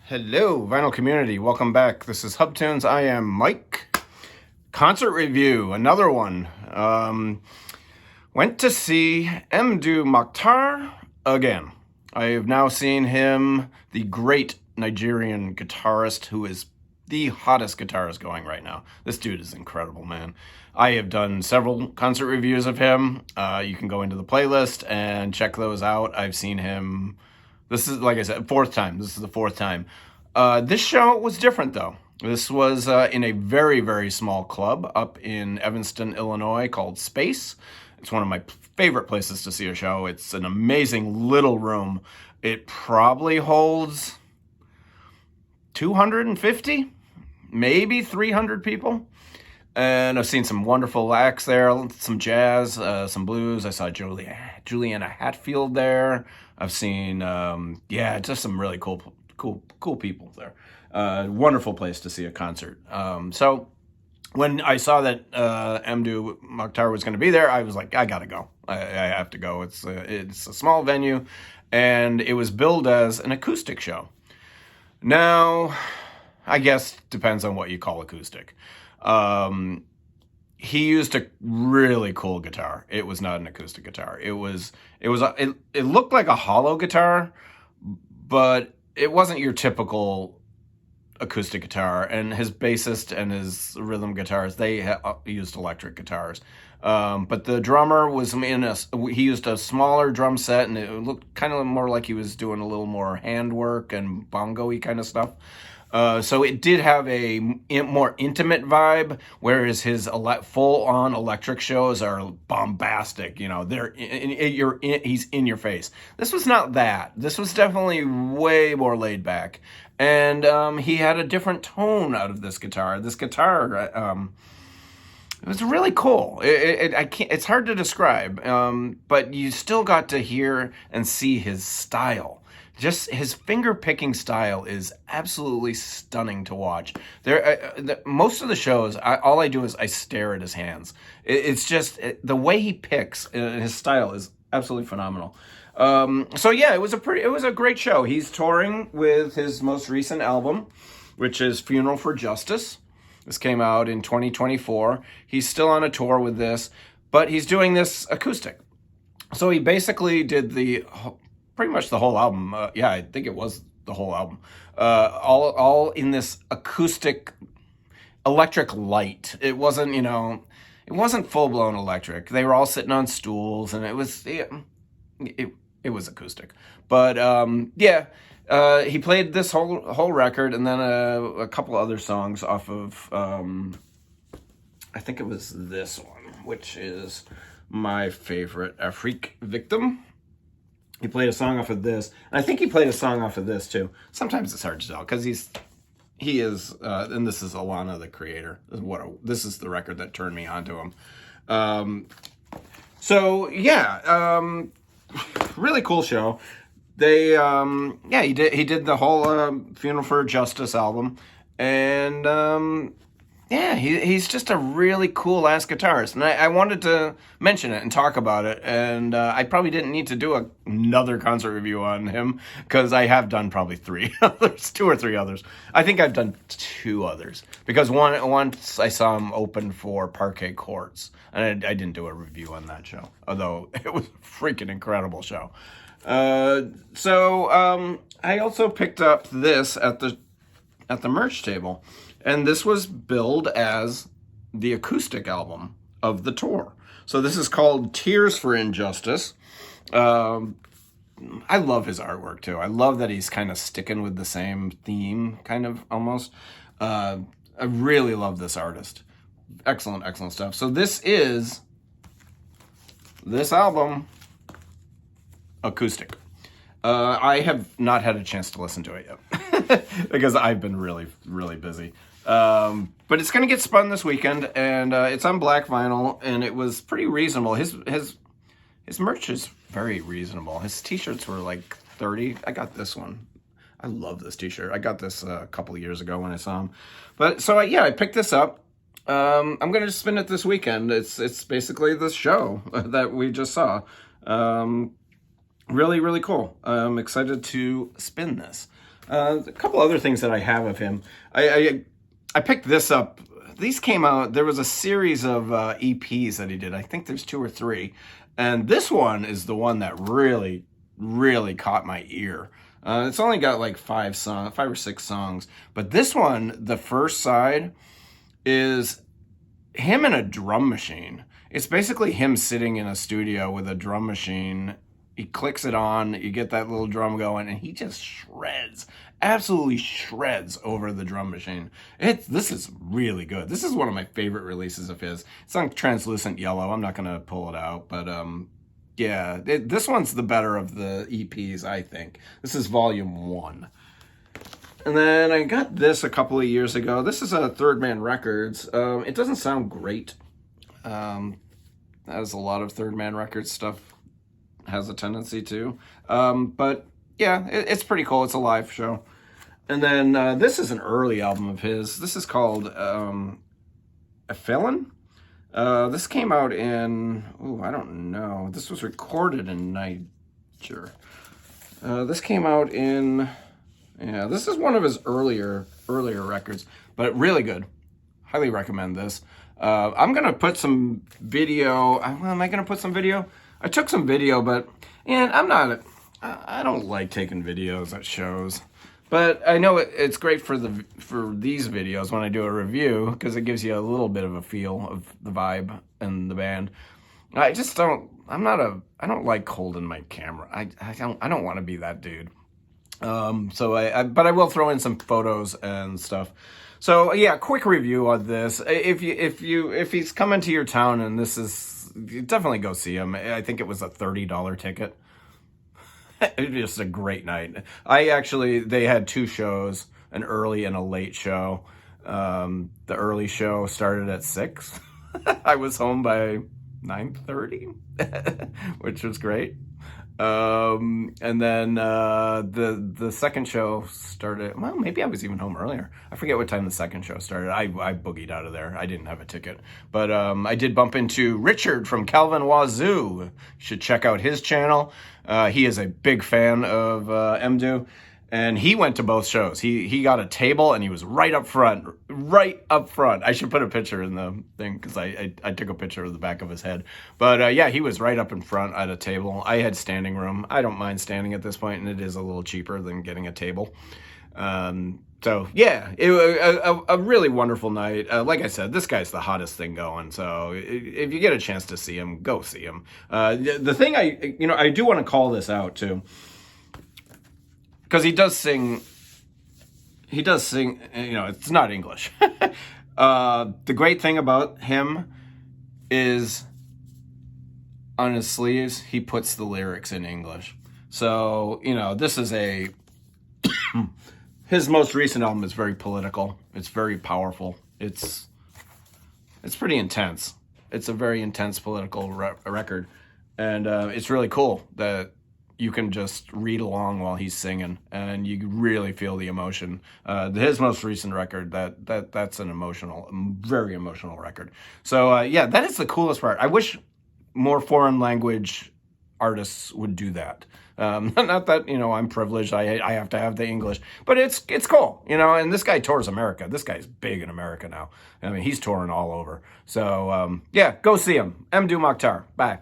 Hello, vinyl community. Welcome back. This is Hub Tunes. I am Mike. Concert review, another one. Went to see Mdou Moctar again. I have now seen him, the great Nigerian guitarist who is the hottest guitarist going right now. This dude is incredible, man. I have done several concert reviews of him. You can go into the playlist and check those out. I've seen him. This is, like I said, fourth time. This is the fourth time. This show was different, though. This was in a very, very small club up in Evanston, Illinois called Space. It's one of my favorite places to see a show. It's an amazing little room. It probably holds 250, maybe 300 people. And I've seen some wonderful acts there, some jazz, some blues. I saw Juliana Hatfield there. I've seen, just some really cool people there. Wonderful place to see a concert. So when I saw that Mdou Moctar was going to be there, I was like, I gotta go. I have to go. It's a small venue, and it was billed as an acoustic show. Now, I guess depends on what you call acoustic. He used a really cool guitar. It was not an acoustic guitar. It looked like a hollow guitar, but it wasn't your typical acoustic guitar. And his bassist and his rhythm guitars, they used electric guitars. But the drummer he used a smaller drum set, and it looked kind of more like he was doing a little more handwork and bongo-y kind of stuff. So it did have a more intimate vibe, whereas his full-on electric shows are bombastic. You know, he's in your face. This was not that. This was definitely way more laid back, and he had a different tone out of this guitar. This guitar, it was really cool. It's hard to describe, but you still got to hear and see his style. Just his finger-picking style is absolutely stunning to watch. Most of the shows, all I do is I stare at his hands. It's just the way he picks. His style is absolutely phenomenal. It was a great show. He's touring with his most recent album, which is Funeral for Justice. This came out in 2024. He's still on a tour with this, but he's doing this acoustic. So he basically did pretty much the whole album. I think it was the whole album. All in this acoustic, electric light. It wasn't, it wasn't full blown electric. They were all sitting on stools, and it was acoustic. But he played this whole record, and then a couple other songs off of. I think it was this one, which is my favorite, Afrique Victim. He played a song off of this, and I think he played a song off of this too. Sometimes it's hard to tell because he is, and this is Alana, the creator. This is the record that turned me onto him. Really cool show. He did the whole Funeral for Justice album, and he's just a really cool ass guitarist, and I wanted to mention it and talk about it, and I probably didn't need to do another concert review on him because I have done probably two or three others. I think I've done two others because once I saw him open for Parquet Courts, and I didn't do a review on that show, although it was a freaking incredible show. I also picked up this at the merch table. And this was billed as the acoustic album of the tour. So this is called Tears for Injustice. I love his artwork, too. I love that he's kind of sticking with the same theme, kind of, almost. I really love this artist. Excellent, excellent stuff. So this album, acoustic. I have not had a chance to listen to it yet because I've been really, really busy. But it's going to get spun this weekend, and it's on black vinyl, and it was pretty reasonable. His merch is very reasonable. His t-shirts were like $30. I got this one. I love this t-shirt. I got this a couple of years ago when I saw him. But so I picked this up. I'm going to spin it this weekend. It's basically the show that we just saw. Really, really cool. I'm excited to spin this. A couple other things that I have of him. I picked this up. These came out. There was a series of EPs that he did. I think there's 2 or 3, and this one is the one that really, really caught my ear. It's only got like 5 or 6 songs, but this one, the first side, is him in a drum machine. It's basically him sitting in a studio with a drum machine. He clicks it on, you get that little drum going, and he just shreds, absolutely shreds over the drum machine. This is really good. This is one of my favorite releases of his. It's on Translucent Yellow. I'm not going to pull it out, but yeah, this one's the better of the EPs, I think. This is volume 1. And then I got this a couple of years ago. This is a Third Man Records. It doesn't sound great. As a lot of Third Man Records stuff has a tendency to. But yeah, it's pretty cool. It's a live show. And then this is an early album of his. This is called A Felon. This came out in, I don't know. This was recorded in Niger. This came out in, this is one of his earlier records, but really good. Highly recommend this. I'm going to put some video. Am I going to put some video? I took some video, but I don't like taking videos at shows. But I know it's great for these videos when I do a review, because it gives you a little bit of a feel of the vibe and the band. I just don't. I don't like holding my camera. I don't want to be that dude. But I will throw in some photos and stuff. So yeah, quick review on this. If he's coming to your town and this is, definitely go see him. I think it was a $30 ticket. It was just a great night. They had 2 shows, an early and a late show. The early show started at 6. I was home by 9:30, which was great. And then the second show started, well, maybe I was even home earlier. I forget what time the second show started. I boogied out of there. I didn't have a ticket. But I did bump into Richard from Calvin Wazoo. You should check out his channel. He is a big fan of Mdou. And he went to both shows. He got a table and he was right up front. I should put a picture in the thing because I took a picture of the back of his head. But yeah, he was right up in front at a table. I had standing room. I don't mind standing at this point, and it is a little cheaper than getting a table. So yeah, a really wonderful night. Like I said, this guy's the hottest thing going. So if you get a chance to see him, go see him. The thing I do want to call this out too. Because he does sing, it's not English. The great thing about him is on his sleeves, he puts the lyrics in English. So, this is his most recent album is very political. It's very powerful. It's pretty intense. It's a very intense political record. And it's really cool that you can just read along while he's singing, and you really feel the emotion. His most recent record, that's an very emotional record. So yeah, that is the coolest part. I wish more foreign language artists would do that. Not that, I'm privileged, I have to have the English, but it's cool, and this guy tours America. This guy's big in America now. I mean, he's touring all over. So yeah, go see him. Mdou Moctar. Bye.